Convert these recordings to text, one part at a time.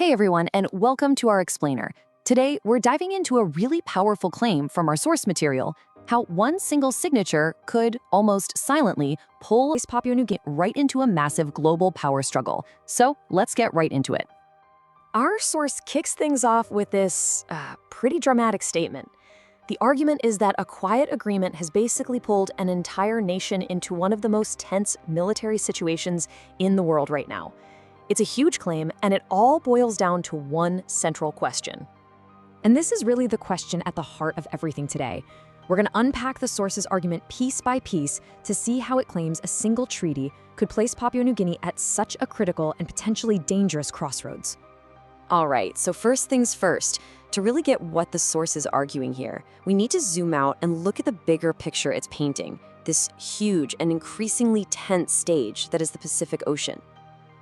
Hey everyone, and welcome to our explainer. Today, we're diving into a really powerful claim from our source material, how one single signature could, almost silently, pull Papua New Guinea right into a massive global power struggle. So let's get right into it. Our source kicks things off with this pretty dramatic statement. The argument is that a quiet agreement has basically pulled an entire nation into one of the most tense military situations in the world right now. It's a huge claim, and it all boils down to one central question. And this is really the question at the heart of everything today. We're going to unpack the source's argument piece by piece to see how it claims a single treaty could place Papua New Guinea at such a critical and potentially dangerous crossroads. All right, so first things first, to really get what the source is arguing here, we need to zoom out and look at the bigger picture it's painting, this huge and increasingly tense stage that is the Pacific Ocean.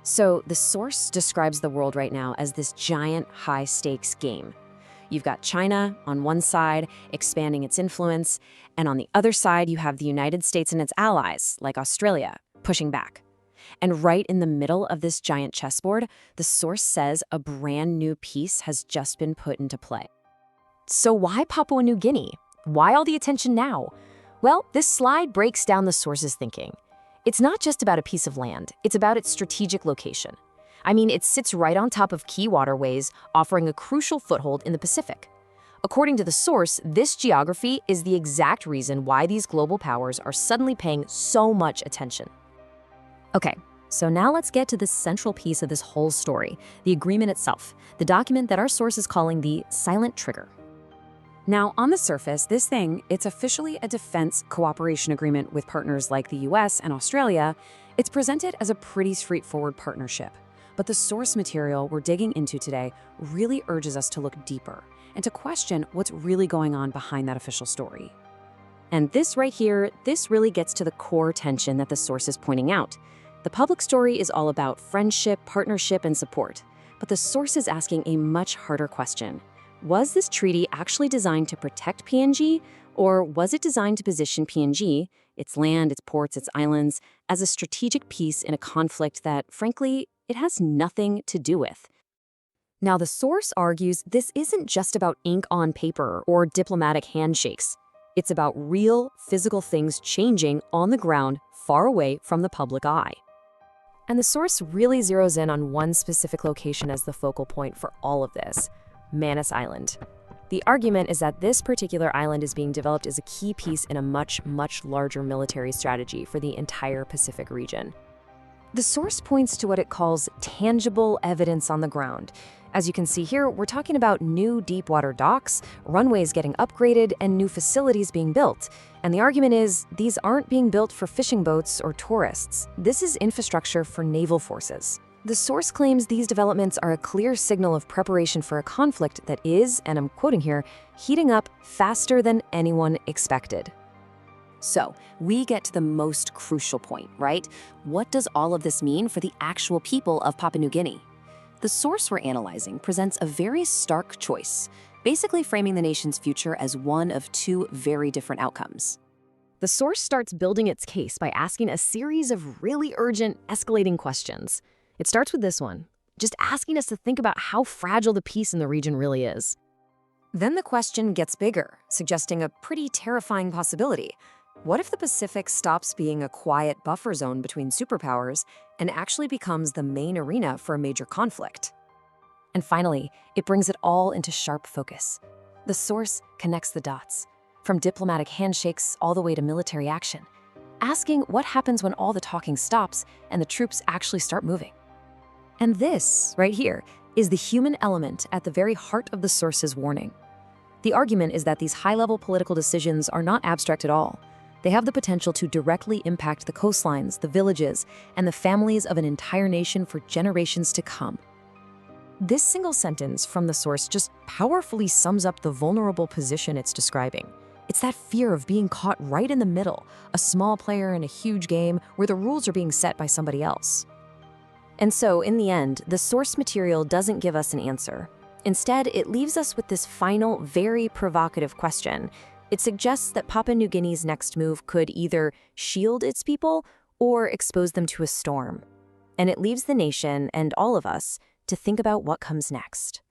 So the source describes the world right now as this giant high-stakes game. You've got China on one side, expanding its influence, and on the other side you have the United States and its allies, like Australia, pushing back. And right in the middle of this giant chessboard, the source says a brand new piece has just been put into play. So why Papua New Guinea? Why all the attention now? Well, this slide breaks down the source's thinking. It's not just about a piece of land, it's about its strategic location. I mean, it sits right on top of key waterways, offering a crucial foothold in the Pacific. According to the source, this geography is the exact reason why these global powers are suddenly paying so much attention. Okay, so now let's get to the central piece of this whole story, the agreement itself, the document that our source is calling the silent trigger. Now, on the surface, it's officially a defense cooperation agreement with partners like the US and Australia. It's presented as a pretty straightforward partnership. But the source material we're digging into today really urges us to look deeper and to question what's really going on behind that official story. And this right here, this really gets to the core tension that the source is pointing out. The public story is all about friendship, partnership, and support. But the source is asking a much harder question. Was this treaty actually designed to protect PNG, or was it designed to position PNG, its land, its ports, its islands, as a strategic piece in a conflict that, frankly, it has nothing to do with? Now, the source argues this isn't just about ink on paper or diplomatic handshakes. It's about real, physical things changing on the ground far away from the public eye. And the source really zeroes in on one specific location as the focal point for all of this: Manus Island. The argument is that this particular island is being developed as a key piece in a much larger military strategy for the entire Pacific region. The source points to what it calls tangible evidence on the ground. As you can see here, we're talking about new deep-water docks, runways getting upgraded, and new facilities being built. And the argument is, these aren't being built for fishing boats or tourists. This is infrastructure for naval forces. The source claims these developments are a clear signal of preparation for a conflict that is, and I'm quoting here, heating up faster than anyone expected. So, we get to the most crucial point, right? What does all of this mean for the actual people of Papua New Guinea? The source we're analyzing presents a very stark choice, basically framing the nation's future as one of two very different outcomes. The source starts building its case by asking a series of really urgent, escalating questions. It starts with this one, just asking us to think about how fragile the peace in the region really is. Then the question gets bigger, suggesting a pretty terrifying possibility. What if the Pacific stops being a quiet buffer zone between superpowers and actually becomes the main arena for a major conflict? And finally, it brings it all into sharp focus. The source connects the dots, from diplomatic handshakes all the way to military action, asking what happens when all the talking stops and the troops actually start moving. And this, right here, is the human element at the very heart of the source's warning. The argument is that these high-level political decisions are not abstract at all. They have the potential to directly impact the coastlines, the villages, and the families of an entire nation for generations to come. This single sentence from the source just powerfully sums up the vulnerable position it's describing. It's that fear of being caught right in the middle, a small player in a huge game where the rules are being set by somebody else. And so, in the end, the source material doesn't give us an answer. Instead, it leaves us with this final, very provocative question. It suggests that Papua New Guinea's next move could either shield its people or expose them to a storm. And it leaves the nation, and all of us, to think about what comes next.